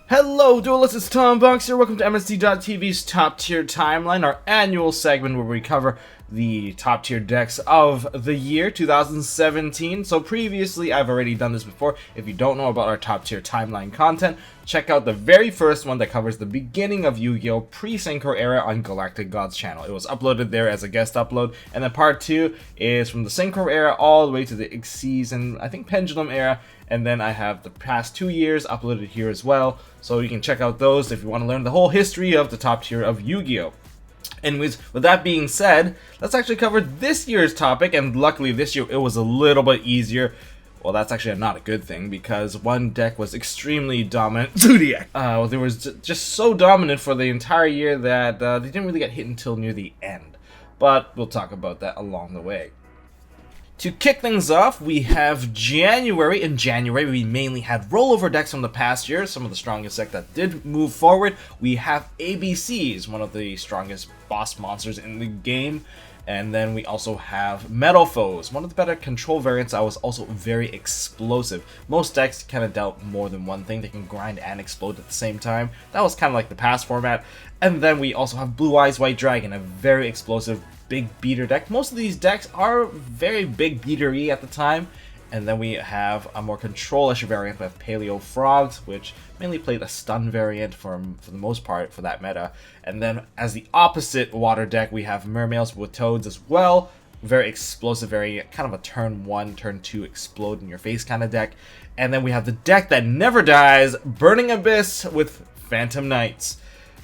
Hello, Duelists, it's Tom Box here. Welcome to MST.TV's Top Tier Timeline, our annual segment where we cover the top tier decks of the year 2017. So previously, I've already done this before. If you don't know about our top tier timeline content, check out the very first one that covers the beginning of Yu-Gi-Oh! Pre-Synchro era on Galactic Gods channel. It was uploaded there as a guest upload, and then part 2 is from the Synchro era all the way to the Xyz and I think Pendulum era, and then I have the past 2 years uploaded here as well, so you can check out those if you want to learn the whole history of the top tier of Yu-Gi-Oh! Anyways, with that being said, let's actually cover this year's topic, and luckily this year it was a little bit easier. Well, that's actually not a good thing, because one deck was extremely dominant, Zodiac. They was just so dominant for the entire year that they didn't really get hit until near the end. But we'll talk about that along the way. To kick things off, we have January. In January, we mainly had rollover decks from the past year, some of the strongest decks that did move forward. We have ABCs, one of the strongest boss monsters in the game. And then we also have Metal Foes, one of the better control variants that was also very explosive. Most decks kind of dealt more than one thing. They can grind and explode at the same time. That was kind of like the past format. And then we also have Blue Eyes White Dragon, a very explosive big beater deck. Most of these decks are very big beatery at the time. And then we have a more control-ish variant with Paleo Frogs, which mainly played a stun variant for the most part for that meta. And then as the opposite water deck, we have Mermaids with Toads as well. Very explosive variant, kind of a turn 1, turn 2 explode in your face kind of deck. And then we have the deck that never dies, Burning Abyss with Phantom Knights.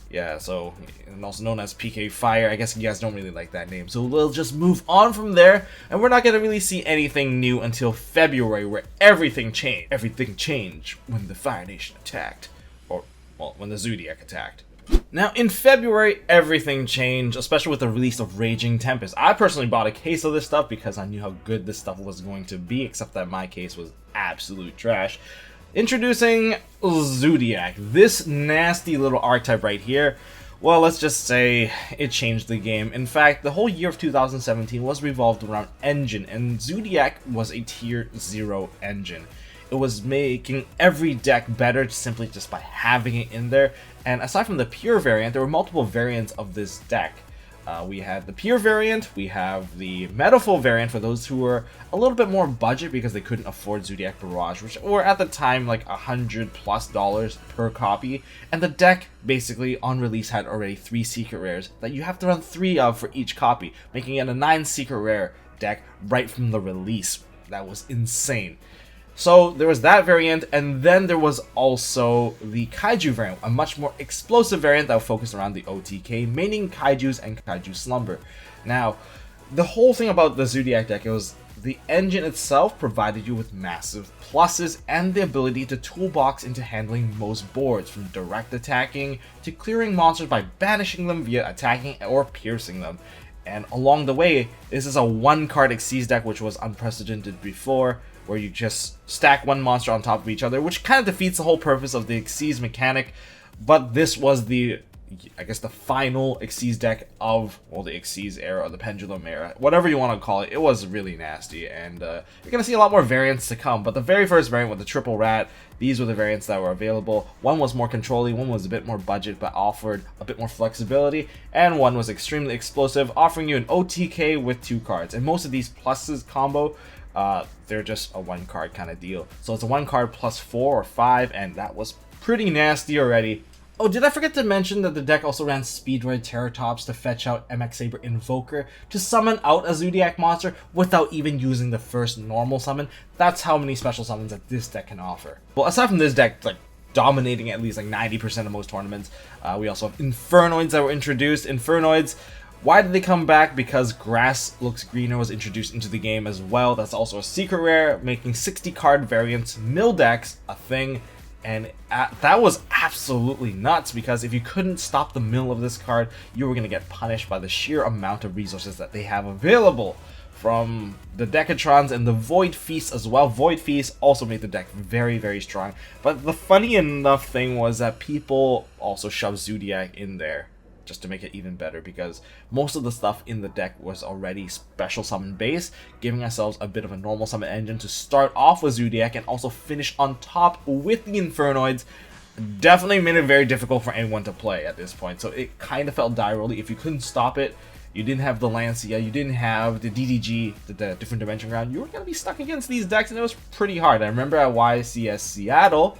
Yeah, so, and also known as PK Fire. I guess you guys don't really like that name. So we'll just move on from there, and we're not going to really see anything new until February, where everything changed. Everything changed when the Fire Nation attacked. Or, well, when the Zodiac attacked. Now, in February, everything changed, especially with the release of Raging Tempest. I personally bought a case of this stuff because I knew how good this stuff was going to be, except that my case was absolute trash. Introducing Zodiac, this nasty little archetype right here. Well, let's just say it changed the game. In fact, the whole year of 2017 was revolved around engine, and Zodiac was a tier 0 engine. It was making every deck better simply just by having it in there. And aside from the pure variant, there were multiple variants of this deck. We had the pure variant, we have the Metaphor variant for those who were a little bit more budget because they couldn't afford Zodiac Barrage, which were at the time like $100+ per copy. And the deck basically on release had already 3 secret rares that you have to run 3 of for each copy, making it a 9 secret rare deck right from the release. That was insane. So there was that variant, and then there was also the Kaiju variant, a much more explosive variant that focused around the OTK, maining Kaijus and Kaiju Slumber. Now, the whole thing about the Zodiac deck, it was the engine itself provided you with massive pluses and the ability to toolbox into handling most boards, from direct attacking to clearing monsters by banishing them via attacking or piercing them. And along the way, this is a 1-card Xyz deck, which was unprecedented before, where you just stack one monster on top of each other, which kind of defeats the whole purpose of the Xyz mechanic. But this was the, I guess, the final Xyz deck of, well, the Xyz era or the Pendulum era, whatever you want to call it. It was really nasty, and you're going to see a lot more variants to come. But the very first variant with the Triple Rat, these were the variants that were available. One was more controlling, one was a bit more budget but offered a bit more flexibility, and one was extremely explosive, offering you an OTK with 2 cards. And most of these pluses combo, they're just a 1-card kind of deal. So it's a 1-card plus 4 or 5, and that was pretty nasty already. Oh, did I forget to mention that the deck also ran Speedroid Terratops to fetch out MX Saber Invoker to summon out a Zodiac monster without even using the first normal summon? That's how many special summons that this deck can offer. Well, aside from this deck, like, dominating at least like 90% of most tournaments, we also have Infernoids that were introduced. Infernoids, why did they come back? Because Grass Looks Greener was introduced into the game as well. That's also a secret rare, making 60-card variants, mill decks, a thing. And that was absolutely nuts, because if you couldn't stop the mill of this card, you were going to get punished by the sheer amount of resources that they have available. From the Decatrons and the Void Feast as well. Void Feast also made the deck very, very strong. But the funny enough thing was that people also shoved Zodiac in there just to make it even better, because most of the stuff in the deck was already special summon base, giving ourselves a bit of a normal summon engine to start off with Zodiac and also finish on top with the Infernoids. definitely made it very difficult for anyone to play at this point. So it kind of felt die rolly. If you couldn't stop it, you didn't have the Lancia, you didn't have the DDG, the different dimension ground, you were going to be stuck against these decks, and it was pretty hard. I remember at YCS Seattle,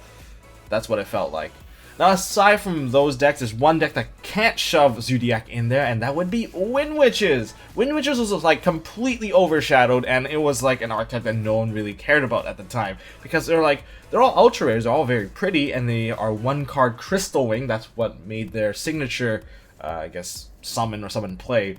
that's what it felt like. Now, aside from those decks, there's one deck that can't shove Zodiac in there, and that would be Wind Witches. Wind Witches was like completely overshadowed, and it was like an archetype that no one really cared about at the time, because they're all ultra rares, they're all very pretty, and they are one card Crystal Wing. That's what made their signature, I guess, summon or summon play.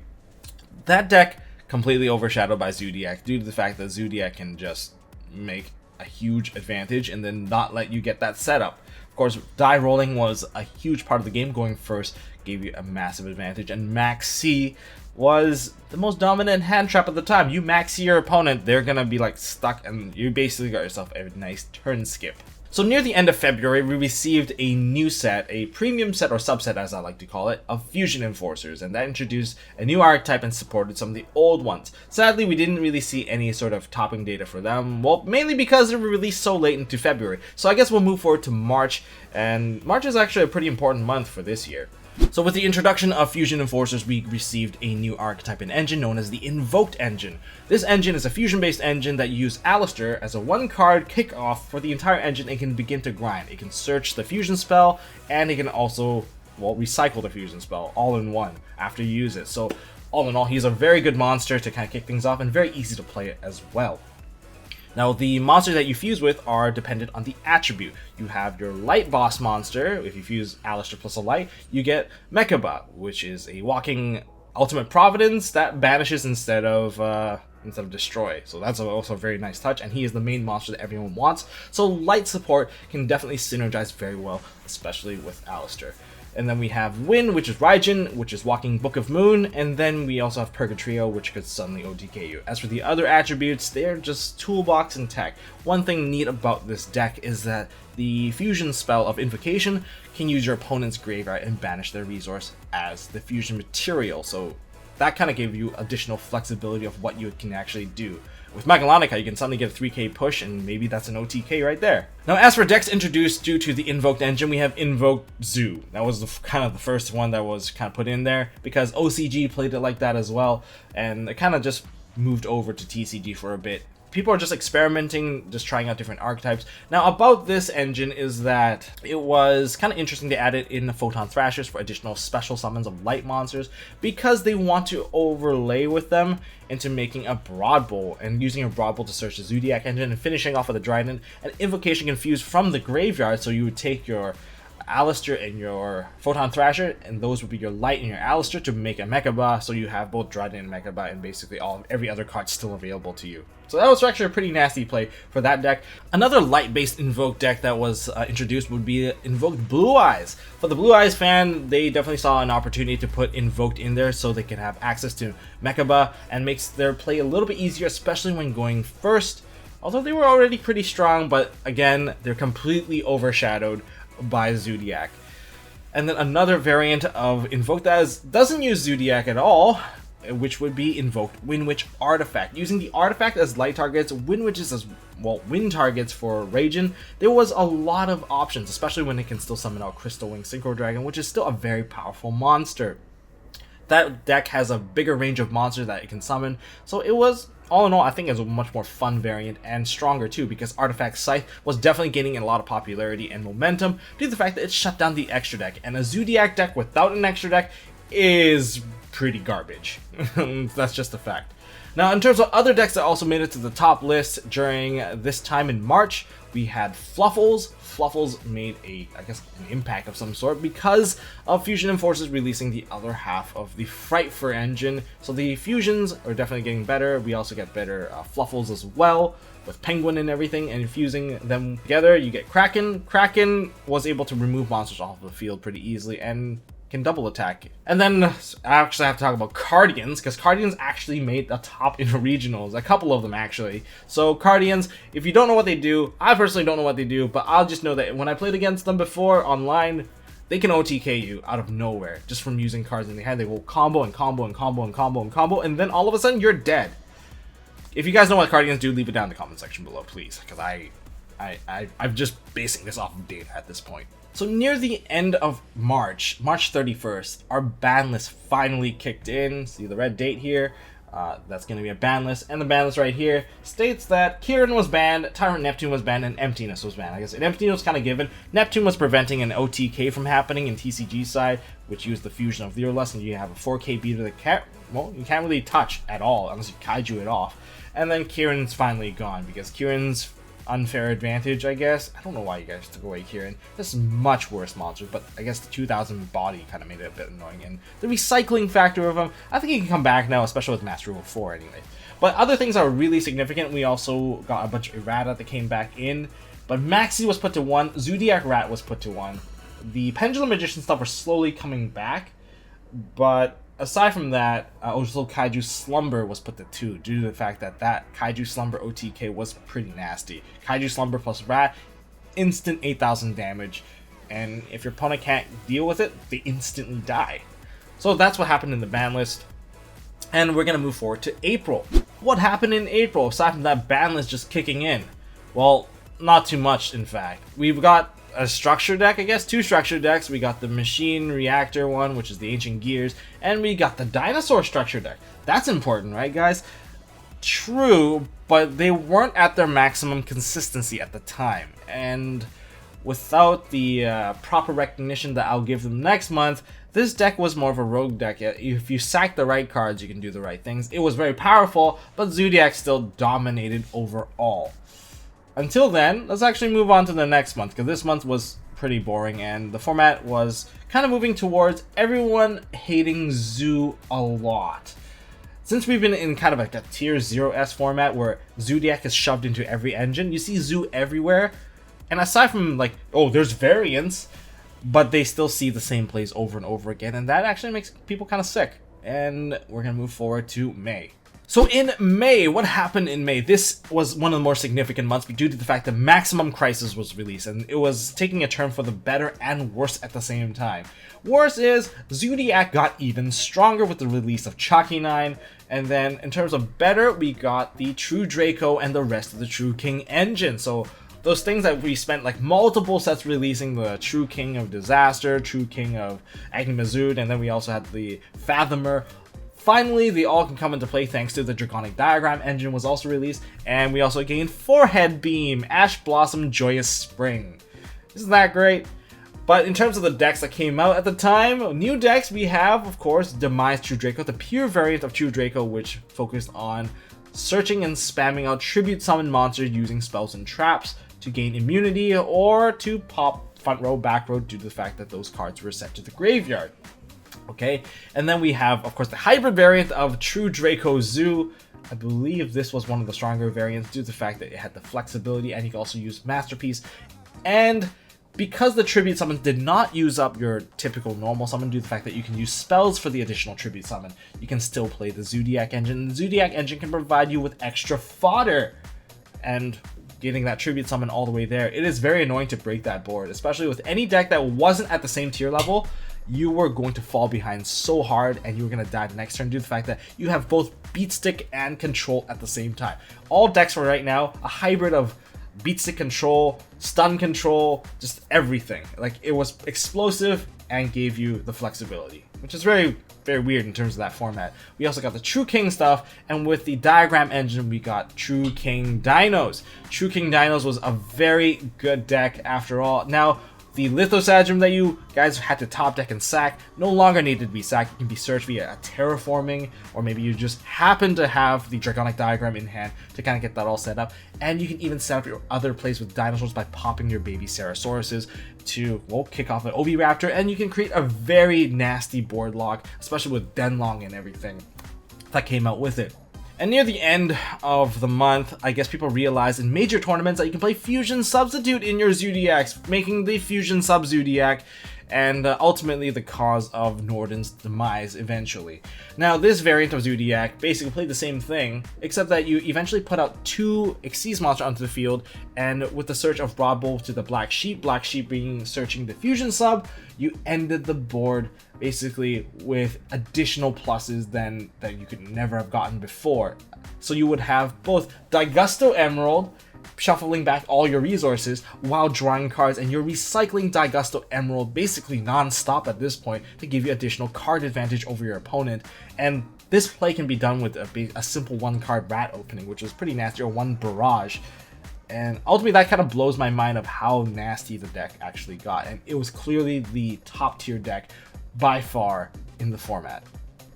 That deck completely overshadowed by Zodiac due to the fact that Zodiac can just make a huge advantage and then not let you get that setup. Of course, die rolling was a huge part of the game. Going first gave you a massive advantage, and Max C was the most dominant hand trap at the time. You Max C your opponent, they're gonna be like stuck, and you basically got yourself a nice turn skip. So near the end of February, we received a new set, a premium set or subset as I like to call it, of Fusion Enforcers, and that introduced a new archetype and supported some of the old ones. Sadly, we didn't really see any sort of topping data for them, well, mainly because they were released so late into February. So I guess we'll move forward to March, and March is actually a pretty important month for this year. So with the introduction of Fusion Enforcers, we received a new archetype and engine known as the Invoked engine. This engine is a fusion-based engine that uses Alistair as a one-card kickoff for the entire engine and can begin to grind. It can search the fusion spell, and it can also, well, recycle the fusion spell all in one after you use it. So all in all, he's a very good monster to kind of kick things off and very easy to play it as well. Now, the monsters that you fuse with are dependent on the attribute. You have your light boss monster. If you fuse Alistair plus a light, you get Mechaba, which is a walking ultimate providence that banishes instead of destroy. So that's also a very nice touch, and he is the main monster that everyone wants. So light support can definitely synergize very well, especially with Alistair. And then we have Wind, which is Raijin, which is Walking Book of Moon, and then we also have Purgatrio, which could suddenly OTK you. As for the other attributes, they're just toolbox and tech. One thing neat about this deck is that the fusion spell of Invocation can use your opponent's graveyard and banish their resource as the fusion material, so that kind of gave you additional flexibility of what you can actually do. With Megalonica, you can suddenly get a 3k push, and maybe that's an OTK right there. Now, as for decks introduced due to the Invoked engine, we have Invoked Zoo. That was kind of the first one that was kind of put in there, because OCG played it like that as well, and it kind of just moved over to TCG for a bit. People are just experimenting, just trying out different archetypes. Now, about this engine is that it was kind of interesting to add it in the Photon Thrashers for additional special summons of light monsters, because they want to overlay with them into making a Broad Bowl, and using a Broad Bowl to search the Zodiac engine and finishing off with a Dryden. An Invocation can fuse from the graveyard, so you would take your Alistair and your Photon Thrasher, and those would be your Light and your Alistair to make a Mechaba, so you have both Dryden and Mechaba, and basically every other card still available to you. So that was actually a pretty nasty play for that deck. Another light-based Invoked deck that was introduced would be Invoked Blue Eyes. For the Blue Eyes fan, they definitely saw an opportunity to put Invoked in there so they can have access to Mechaba, and makes their play a little bit easier, especially when going first. Although they were already pretty strong, but again, they're completely overshadowed by Zodiac. And then another variant of Invoked that doesn't use Zodiac at all, which would be Invoked Wind Witch Artifact. Using the artifact as light targets, Wind Witches as, well, wind targets for Raijin, there was a lot of options, especially when it can still summon out Crystal Wing Synchro Dragon, which is still a very powerful monster. That deck has a bigger range of monsters that it can summon, so it was, all in all, I think it was a much more fun variant, and stronger too, because Artifact Scythe was definitely gaining a lot of popularity and momentum due to the fact that it shut down the extra deck, and a Zodiac deck without an extra deck is pretty garbage. That's just a fact. Now, in terms of other decks that also made it to the top list during this time in March, we had Fluffles. Fluffles made an impact of some sort because of Fusion Enforcers releasing the other half of the Frightfur engine. So the fusions are definitely getting better. We also get better Fluffles as well, with Penguin and everything, and fusing them together, you get Kraken. Kraken was able to remove monsters off the field pretty easily and can double attack. And then I actually have to talk about Cardians, because Cardians actually made a top in regionals, a couple of them actually. So Cardians, if you don't know what they do, I personally don't know what they do, but I'll just know that when I played against them before online, they can OTK you out of nowhere just from using cards in the hand. They will combo and combo and combo and combo and combo, and then all of a sudden you're dead. If you guys know what Cardians do, leave it down in the comment section below, please, because I'm just basing this off of data at this point. So near the end of March 31st, our ban list finally kicked in. See the red date here? That's going to be a ban list. And the ban list right here states that Kieran was banned, Tyrant Neptune was banned, and Emptiness was banned. I guess Emptiness was kind of given. Neptune was preventing an OTK from happening in TCG side, which used the fusion of Lurelust, and you have a 4K beater that you can't really touch at all unless you kaiju it off. And then Kieran's finally gone because Kieran's unfair advantage, I guess. I don't know why you guys took away Kieran. This is much worse monster, but I guess the 2000 body kind of made it a bit annoying. And the recycling factor of him, I think he can come back now, especially with Master Rule 4 anyway. But other things are really significant. We also got a bunch of errata that came back in. But Maxi was put to 1. Zodiac Rat was put to 1. The Pendulum Magician stuff are slowly coming back. But aside from that, also Kaiju Slumber was put to 2 due to the fact that Kaiju Slumber OTK was pretty nasty. Kaiju Slumber plus Rat, instant 8,000 damage, and if your opponent can't deal with it, they instantly die. So that's what happened in the ban list, and we're going to move forward to April. What happened in April, aside from that ban list just kicking in? Well, not too much, in fact. We've got a structure deck, I guess, 2 structure decks. We got the Machine Reactor one, which is the Ancient Gears, and we got the Dinosaur structure deck. That's important, right, guys? True, but they weren't at their maximum consistency at the time, and without the proper recognition that I'll give them next month, this deck was more of a rogue deck. If you sack the right cards, you can do the right things. It was very powerful, but Zodiac still dominated overall. Until then, let's actually move on to the next month, because this month was pretty boring, and the format was kind of moving towards everyone hating Zoo a lot. Since we've been in kind of like a tier 0S format where Zodiac is shoved into every engine, you see Zoo everywhere, and aside from like, oh, there's variants, but they still see the same plays over and over again, and that actually makes people kind of sick. And we're going to move forward to May. So in May, what happened in May? This was one of the more significant months due to the fact that Maximum Crisis was released, and it was taking a turn for the better and worse at the same time. Worse is, Zodiac got even stronger with the release of Chalky 9, and then in terms of better, we got the True Draco and the rest of the True King engine. So those things that we spent like multiple sets releasing, the True King of Disaster, True King of Agni Mazud, and then we also had the Fathomer. Finally, they all can come into play thanks to the Draconic Diagram engine was also released, and we also gained Forehead Beam, Ash Blossom, Joyous Spring. Isn't that great? But in terms of the decks that came out at the time, new decks we have, of course, Demise True Draco, the pure variant of True Draco, which focused on searching and spamming out tribute summon monsters using spells and traps to gain immunity or to pop front row, back row due to the fact that those cards were sent to the graveyard. Okay, and then we have, of course, the hybrid variant of True Draco Zoo. I believe this was one of the stronger variants due to the fact that it had the flexibility and you can also use Masterpiece. And because the tribute summons did not use up your typical normal summon due to the fact that you can use spells for the additional tribute summon, you can still play the Zodiac engine. The Zodiac engine can provide you with extra fodder, and getting that tribute summon all the way there, it is very annoying to break that board, especially with any deck that wasn't at the same tier level. You were going to fall behind so hard and you were going to die the next turn due to the fact that you have both beat stick and control at the same time. All decks are right now a hybrid of beat stick control, stun control, just everything. Like, it was explosive and gave you the flexibility, which is very, very weird in terms of that format. We also got the True King stuff, and with the Diagram engine, we got True King Dinos. True King Dinos was a very good deck after all. Now, the Lithosagem that you guys had to top deck and sack no longer needed to be sacked. It can be searched via a terraforming, or maybe you just happen to have the Draconic Diagram in hand to kind of get that all set up. And you can even set up your other plays with dinosaurs by popping your baby Cerasauruses to, well, kick off an Oviraptor, and you can create a very nasty board lock, especially with Denlong and everything that came out with it. And near the end of the month, I guess people realized in major tournaments that you can play Fusion Substitute in your Zodiacs, making the Fusion Sub-Zodiac, and ultimately the cause of Norden's demise eventually. Now, this variant of Zodiac basically played the same thing, except that you eventually put out 2 Xyz monsters onto the field, and with the search of Broad Bull to the Black Sheep being searching the Fusion Sub, you ended the board basically with additional pluses that you could never have gotten before. So you would have both Daigusto Emerald shuffling back all your resources while drawing cards, and you're recycling Daigusto Emerald basically non-stop at this point to give you additional card advantage over your opponent. And this play can be done with a simple 1-card rat opening, which is pretty nasty, or 1 barrage. And ultimately that kind of blows my mind of how nasty the deck actually got, and it was clearly the top tier deck by far in the format.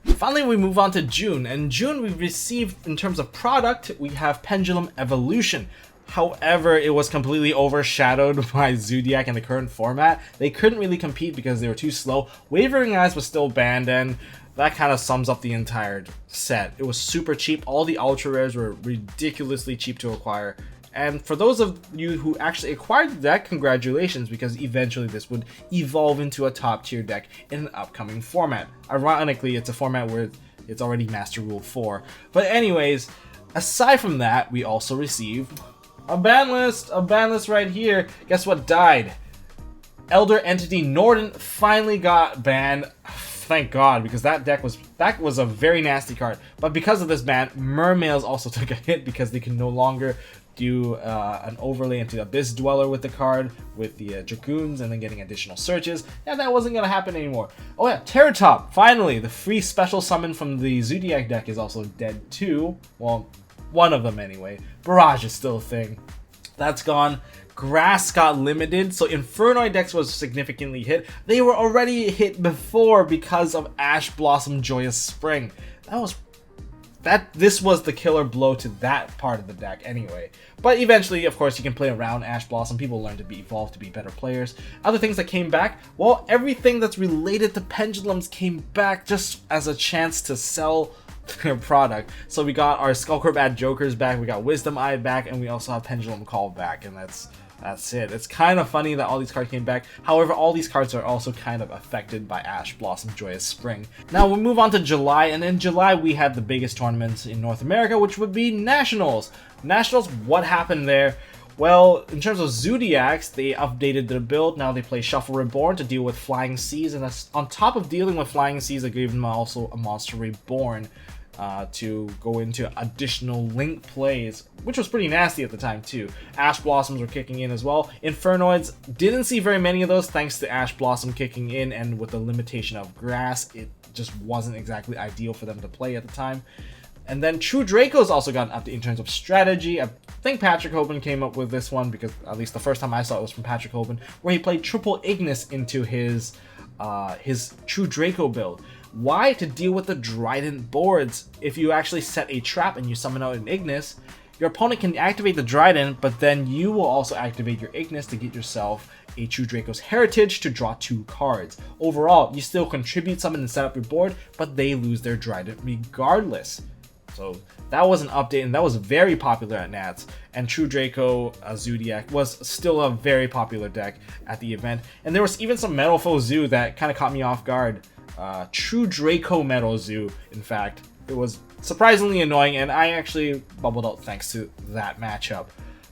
Finally, we move on to June, and June we received, in terms of product, we have Pendulum Evolution. However, it was completely overshadowed by Zodiac in the current format. They couldn't really compete because they were too slow. Wavering Eyes was still banned, and that kind of sums up the entire set. It was super cheap. All the ultra rares were ridiculously cheap to acquire. And for those of you who actually acquired the deck, congratulations, because eventually this would evolve into a top tier deck in an upcoming format. Ironically, it's a format where it's already Master Rule 4. But anyways, aside from that, we also received a ban list right here. Guess what died? Elder Entity Norden finally got banned. Thank God, because that was a very nasty card. But because of this ban, Mermails also took a hit because they can no longer do an overlay into Abyss Dweller with the card, with the Dragoons, and then getting additional searches. Yeah, that wasn't going to happen anymore. Oh yeah, Terratop, finally, the free special summon from the Zodiac deck is also dead too. Well, one of them anyway. Barrage is still a thing. That's gone. Grass got limited, so Infernoid decks was significantly hit. They were already hit before because of Ash Blossom Joyous Spring. This was the killer blow to that part of the deck anyway. But eventually, of course, you can play around Ash Blossom. People learn to evolve to be better players. Other things that came back, well, everything that's related to pendulums came back just as a chance to sell their product. So we got our Skullcurve Ad Jokers back, we got Wisdom Eye back, and we also have Pendulum Call back, and that's it. It's kind of funny that all these cards came back. However, all these cards are also kind of affected by Ash Blossom Joyous Spring. Now we'll move on to July, and in July we had the biggest tournament in North America, which would be Nationals. Nationals, what happened there? Well, in terms of Zodiacs, they updated their build. Now they play Shuffle Reborn to deal with Flying Seas, and that's on top of dealing with Flying Seas, they gave them also a Monster Reborn to go into additional link plays, which was pretty nasty at the time too. Ash Blossoms were kicking in as well. Infernoids, didn't see very many of those thanks to Ash Blossom kicking in, and with the limitation of grass, it just wasn't exactly ideal for them to play at the time. And then True Dracos also got an update in terms of strategy. I think Patrick Hoban came up with this one, because at least the first time I saw it was from Patrick Hoban, where he played Triple Ignis into his True Draco build. Why? To deal with the Drident boards. If you actually set a trap and you summon out an Ignis, your opponent can activate the Drident, but then you will also activate your Ignis to get yourself a True Draco's Heritage to draw 2 cards. Overall, you still contribute summon and set up your board, but they lose their Drident regardless. So that was an update, and that was very popular at Nats. And True Draco Zodiac was still a very popular deck at the event. And there was even some Metal Foe Zoo that kind of caught me off guard. True Draco Metal Zoo, in fact. It was surprisingly annoying, and I actually bubbled out thanks to that matchup.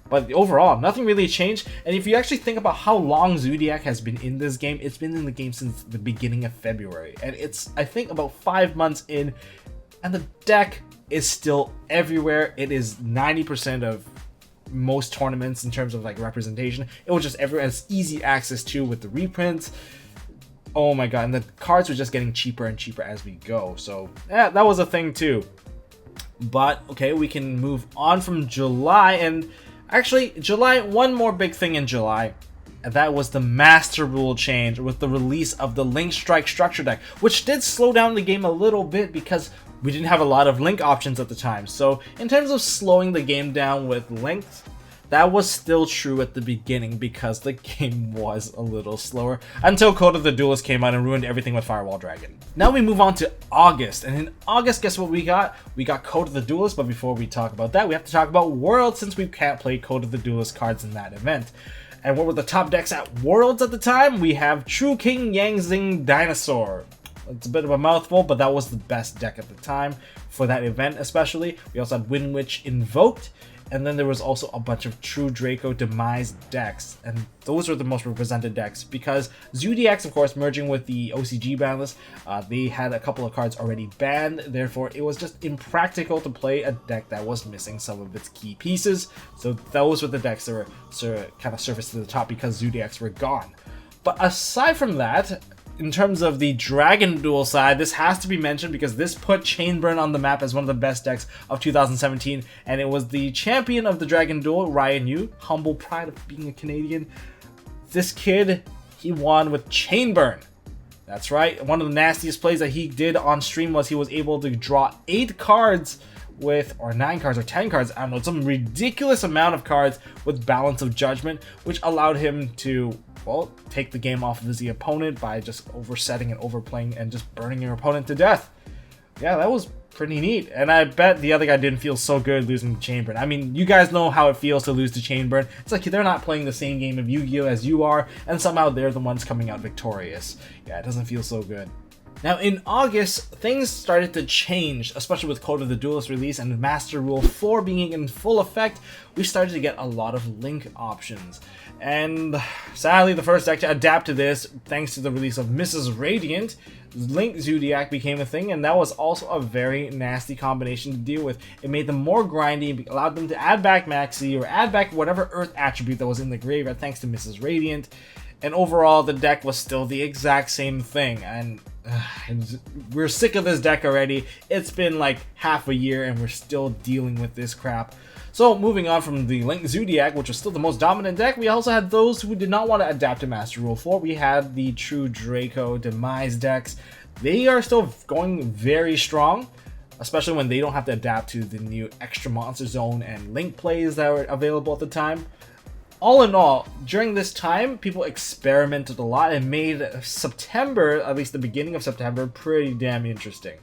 But overall, nothing really changed. And if you actually think about how long Zodiac has been in this game, it's been in the game since the beginning of February. And it's, I think, about 5 months in, and the deck is still everywhere. It is 90% of most tournaments in terms of like representation. It was just everywhere, has easy access to with the reprints. Oh my god, and the cards were just getting cheaper and cheaper as we go. So yeah, that was a thing too. But okay, we can move on from July. And actually, July, one more big thing in July, and that was the Master Rule change with the release of the Link Strike Structure deck, which did slow down the game a little bit because we didn't have a lot of link options at the time. So in terms of slowing the game down with links, that was still true at the beginning because the game was a little slower until Code of the Duelist came out and ruined everything with Firewall Dragon. Now we move on to August, and in August, guess what we got? We got Code of the Duelist, but before we talk about that, we have to talk about Worlds since we can't play Code of the Duelist cards in that event. And what were the top decks at Worlds at the time? We have True King Yangzing Dinosaur. It's a bit of a mouthful, but that was the best deck at the time for that event especially. We also had Wind Witch Invoked, And then there was also a bunch of true Draco demise decks, and those are the most represented decks because Zodiacs, of course, merging with the OCG ban list, they had a couple of cards already banned. Therefore, it was just impractical to play a deck that was missing some of its key pieces. So those were the decks that were kind of surfaced to the top because Zodiacs were gone. But aside from that, in terms of the Dragon Duel side, this has to be mentioned because this put Chainburn on the map as one of the best decks of 2017, and it was the champion of the Dragon Duel, Ryan Yu, humble pride of being a Canadian. This kid, he won with Chainburn. That's right, one of the nastiest plays that he did on stream was he was able to draw 8 cards with, or 9 cards or 10 cards, I don't know, some ridiculous amount of cards with Balance of Judgment, which allowed him to, well, take the game off of the opponent by just oversetting and overplaying and just burning your opponent to death. Yeah, that was pretty neat. And I bet the other guy didn't feel so good losing to Chainburn. I mean, you guys know how it feels to lose to Chainburn. It's like they're not playing the same game of Yu-Gi-Oh! As you are, and somehow they're the ones coming out victorious. Yeah, it doesn't feel so good. Now, in August, things started to change, especially with Code of the Duelist release and Master Rule 4 being in full effect. We started to get a lot of link options. And sadly, the first deck to adapt to this, thanks to the release of Mrs. Radiant, Link Zodiac became a thing, and that was also a very nasty combination to deal with. It made them more grindy, allowed them to add back Maxi, or add back whatever Earth attribute that was in the graveyard thanks to Mrs. Radiant. And overall, the deck was still the exact same thing, and we're sick of this deck already. It's been like half a year, and we're still dealing with this crap. So moving on from the Link Zodiac, which was still the most dominant deck, we also had those who did not want to adapt to Master Rule 4. We had the true Draco demise decks. They are still going very strong, especially when they don't have to adapt to the new extra monster zone and link plays that were available at the time. All in all, during this time, people experimented a lot and made September, at least the beginning of September, pretty damn interesting.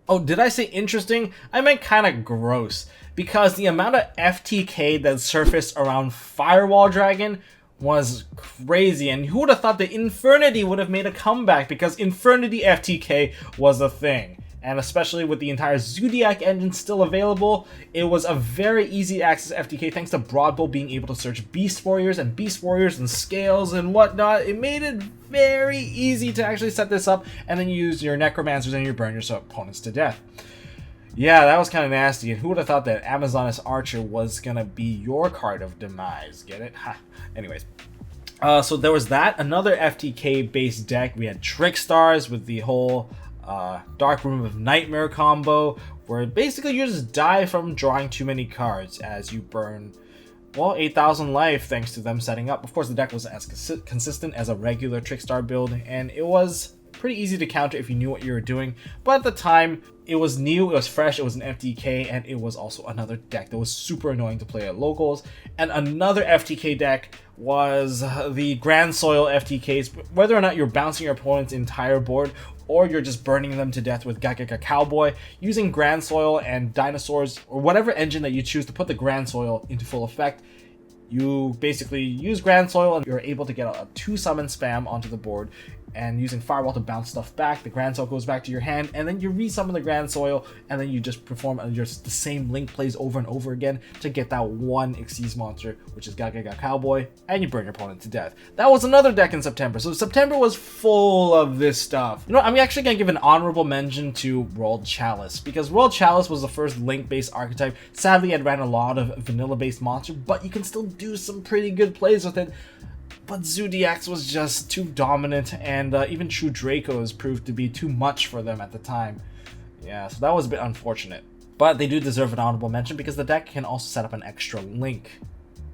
Oh, did I say interesting? I meant kind of gross, because the amount of FTK that surfaced around Firewall Dragon was crazy, and who would have thought that Infernity would have made a comeback, because Infernity FTK was a thing. And especially with the entire Zodiac engine still available, it was a very easy to access FTK thanks to Broadbow being able to search Beast Warriors and Scales and whatnot. It made it very easy to actually set this up, and then you use your Necromancers and you burn your opponents to death. Yeah, that was kind of nasty, and who would have thought that Amazoness Archer was gonna be your card of demise? Get it? Ha. Anyways. So there was that. Another FTK based deck. We had Trickstars with the whole Dark Room of Nightmare combo, where basically you just die from drawing too many cards as you burn, well, 8,000 life thanks to them setting up. Of course, the deck wasn't as consistent as a regular Trickstar build, and it was pretty easy to counter if you knew what you were doing. But at the time, it was new, it was fresh, it was an FTK, and it was also another deck that was super annoying to play at locals. And another FTK deck was the Grand Soil FTKs, whether or not you're bouncing your opponent's entire board or you're just burning them to death with Gaga Cowboy, using Grand Soil and Dinosaurs, or whatever engine that you choose to put the Grand Soil into full effect. You basically use Grand Soil and you're able to get a 2-summon spam onto the board, and using Firewall to bounce stuff back, the Grand Soil goes back to your hand, and then you resummon the Grand Soil, and then you just perform just the same link plays over and over again to get that one Xyz monster, which is Gaga Cowboy, and you burn your opponent to death. That was another deck in September, so September was full of this stuff. You know, I'm actually going to give an honorable mention to World Chalice, because World Chalice was the first link-based archetype. Sadly, it ran a lot of vanilla-based monsters, but you can still do some pretty good plays with it. But Zodiacs was just too dominant, and even True Dracos proved to be too much for them at the time. Yeah, so that was a bit unfortunate. But they do deserve an honorable mention because the deck can also set up an extra link,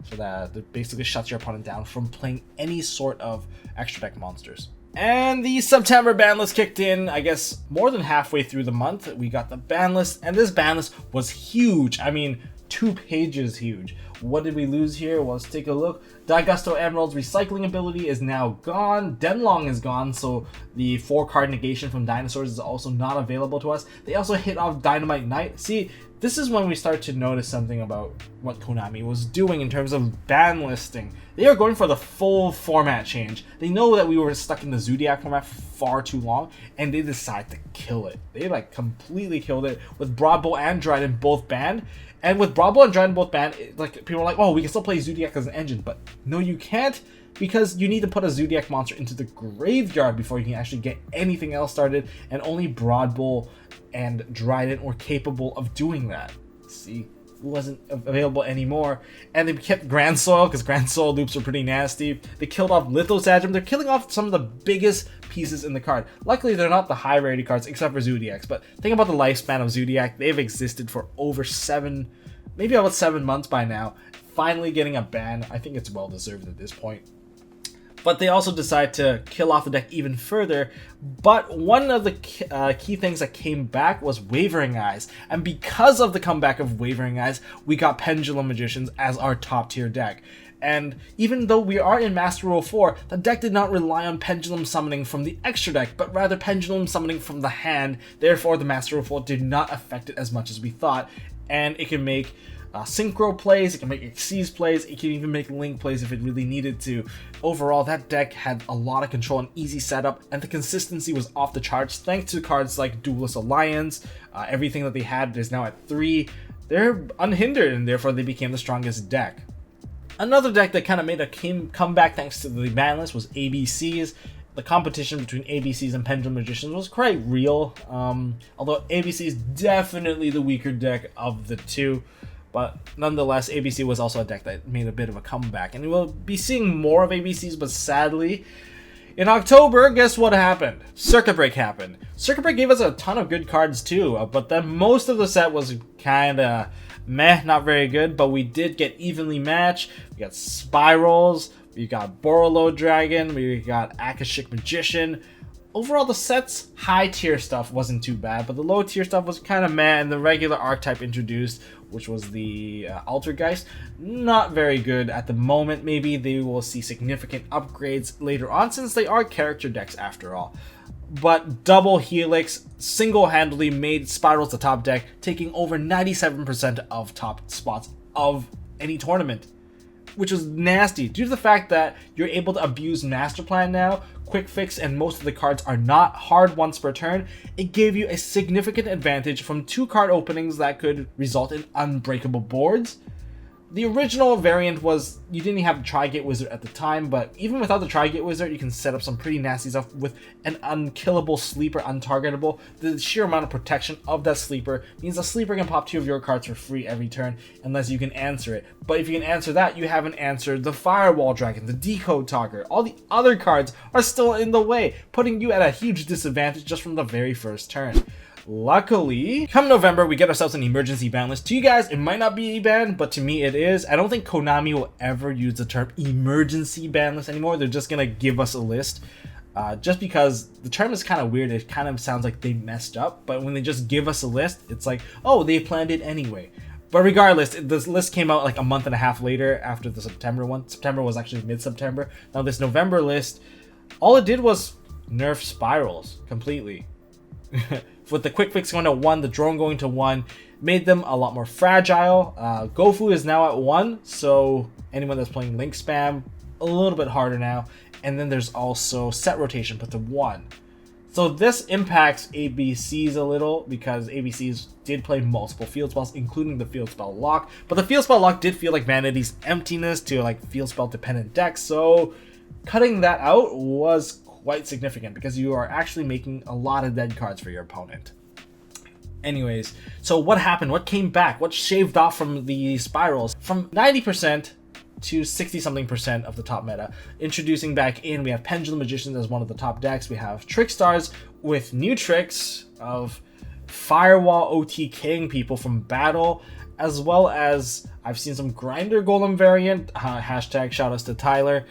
so that it basically shuts your opponent down from playing any sort of extra deck monsters. And the September ban list kicked in, I guess, more than halfway through the month. We got the ban list, and this ban list was huge. I mean, 2 pages huge. What did we lose here? Well, let's take a look. Daigusto Emerald's recycling ability is now gone. Denlong is gone, so the 4-card negation from Dinosaurs is also not available to us. They also hit off Dynamite Knight. See, this is when we start to notice something about what Konami was doing in terms of ban listing. They are going for the full format change. They know that we were stuck in the Zodiac format for far too long, and they decide to kill it. They like completely killed it with Broadbow and Dryden both banned. And with Brawl Ball and Dragon both banned, like people are like, oh, we can still play Zodiac as an engine, but no, you can't, because you need to put a Zodiac monster into the graveyard before you can actually get anything else started, and only Broad Bull and Dryden were capable of doing that. See, it wasn't available anymore, and they kept Grand Soil because Grand Soil loops are pretty nasty. They killed off Lithosagem. They're killing off some of the biggest pieces in the card. Luckily, they're not the high rarity cards except for Zodiacs, but think about the lifespan of Zodiac. They've existed for over maybe about 7 months by now. Finally getting a ban. I think it's well deserved at this point. But they also decide to kill off the deck even further. But one of the key things that came back was Wavering Eyes. And because of the comeback of Wavering Eyes, we got Pendulum Magicians as our top tier deck. And even though we are in Master Rule 4, the deck did not rely on Pendulum Summoning from the extra deck, but rather Pendulum Summoning from the hand. Therefore, the Master Rule 4 did not affect it as much as we thought. And it can make Synchro plays, it can make Xyz plays, it can even make Link plays if it really needed to. Overall, that deck had a lot of control and easy setup, and the consistency was off the charts thanks to cards like Duelist Alliance. Everything that they had is now at 3. They're unhindered, and therefore they became the strongest deck. Another deck that kind of made a comeback thanks to the Banlist was ABCs. The competition between ABCs and Pendulum Magicians was quite real, although ABC is definitely the weaker deck of the two. But nonetheless, ABC was also a deck that made a bit of a comeback. And we'll be seeing more of ABCs, but sadly, in October, guess what happened? Circuit Break happened. Circuit Break gave us a ton of good cards too, but then most of the set was kind of meh, not very good, but we did get evenly matched. We got Spirals, we got Borolo Dragon, we got Akashic Magician. Overall, the set's high tier stuff wasn't too bad, but the low tier stuff was kind of meh, and the regular archetype introduced, which was the Altergeist, not very good at the moment. Maybe they will see significant upgrades later on, since they are character decks after all. But Double Helix single-handedly made Spirals the top deck, taking over 97% of top spots of any tournament, which was nasty due to the fact that you're able to abuse Master Plan now. Quick Fix and most of the cards are not hard once per turn. It gave you a significant advantage from 2 card openings that could result in unbreakable boards. The original variant was you didn't have the Tri-Gate Wizard at the time, but even without the Tri-Gate Wizard, you can set up some pretty nasty stuff with an unkillable sleeper, untargetable. The sheer amount of protection of that sleeper means the sleeper can pop 2 of your cards for free every turn, unless you can answer it. But if you can answer that, you haven't answered the Firewall Dragon, the Decode Talker. All the other cards are still in the way, putting you at a huge disadvantage just from the very first turn. Luckily, come November, we get ourselves an emergency ban list. To you guys, it might not be a ban, but to me it is. I don't think Konami will ever use the term emergency ban list anymore. They're just going to give us a list. Just because the term is kind of weird. It kind of sounds like they messed up. But when they just give us a list, it's like, oh, they planned it anyway. But regardless, this list came out like a month and a half later after the September one. September was actually mid-September. Now this November list, all it did was nerf Spirals completely. With the Quick Fix going to 1, the drone going to 1, made them a lot more fragile. Gofu is now at 1, so anyone that's playing Link Spam, a little bit harder now. And then there's also set rotation put to 1. So this impacts ABCs a little, because ABCs did play multiple field spells, including the field spell lock. But the field spell lock did feel like Vanity's emptiness to like field spell dependent decks, so cutting that out was quite significant, because you are actually making a lot of dead cards for your opponent. Anyways, so what happened? What came back? What shaved off from the Spirals? From 90% to 60-something% of the top meta. Introducing back in, we have Pendulum Magicians as one of the top decks. We have Trickstars with new tricks of Firewall OTKing people from battle, as well as I've seen some Grinder Golem variant. Hashtag shoutouts to Tyler.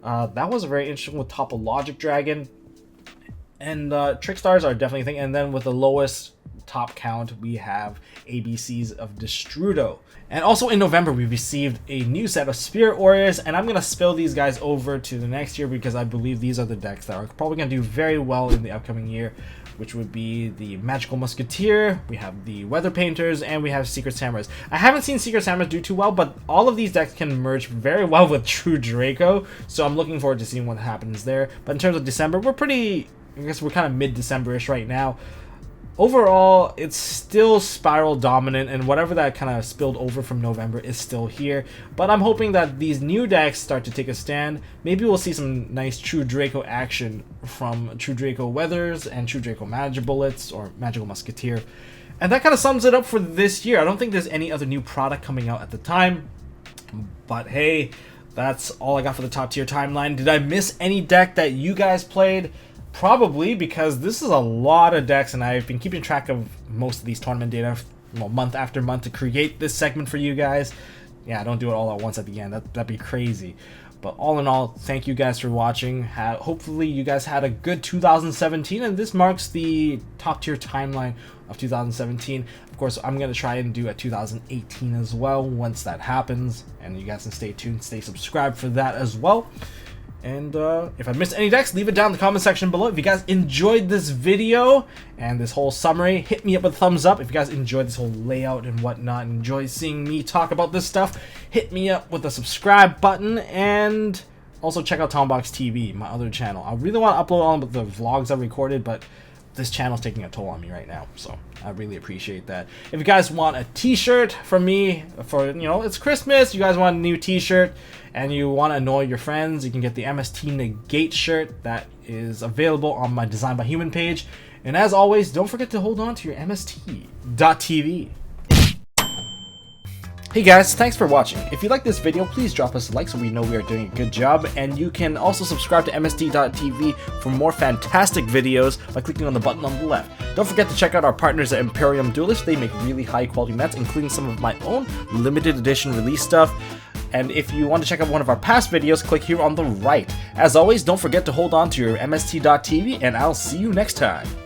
That was very interesting with Topologic Dragon. And Trickstars are definitely a thing. And then with the lowest top count, we have ABCs of Destrudo. And also in November, we received a new set of Spirit Warriors. And I'm going to spill these guys over to the next year, because I believe these are the decks that are probably going to do very well in the upcoming year, which would be the Magical Musketeer, we have the Weather Painters, and we have Secret Samurais. I haven't seen Secret Samurais do too well, but all of these decks can merge very well with True Draco, so I'm looking forward to seeing what happens there. But in terms of December, I guess we're kind of mid-December-ish right now. overall, it's still Spiral dominant, and whatever that kind of spilled over from November is still here. But I'm hoping that these new decks start to take a stand. Maybe we'll see some nice True Draco action from True Draco Weathers and True Draco Magic Bullets or Magical Musketeer. And that kind of sums it up for this year. I don't think there's any other new product coming out at the time. But hey, that's all I got for the top tier timeline. Did I miss any deck that you guys played? Probably, because this is a lot of decks, and I've been keeping track of most of these tournament data, month after month, to create this segment for you guys. Yeah, don't do it all at once at the end. That'd be crazy. But all in all, thank you guys for watching. Hopefully you guys had a good 2017, and this marks the top tier timeline of 2017. Of course, I'm going to try and do a 2018 as well once that happens, and you guys can stay tuned, stay subscribed for that as well. And if I missed any decks, leave it down in the comment section below. If you guys enjoyed this video and this whole summary, hit me up with a thumbs up. If you guys enjoyed this whole layout and whatnot, enjoy seeing me talk about this stuff, hit me up with the subscribe button, and also check out MST.TV, my other channel. I really want to upload all of the vlogs I recorded, but this channel's taking a toll on me right now, so I really appreciate that. If you guys want a t-shirt from me for, it's Christmas, you guys want a new t-shirt, and you want to annoy your friends, you can get the MST Negate shirt that is available on my Design by Human page. And as always, don't forget to hold on to your MST.TV. Hey guys, thanks for watching. If you like this video, please drop us a like so we know we are doing a good job, and you can also subscribe to MST.TV for more fantastic videos by clicking on the button on the left. Don't forget to check out our partners at Imperium Duelist. They make really high quality mats, including some of my own limited edition release stuff. And if you want to check out one of our past videos, click here on the right. As always, don't forget to hold on to your MST.TV, and I'll see you next time.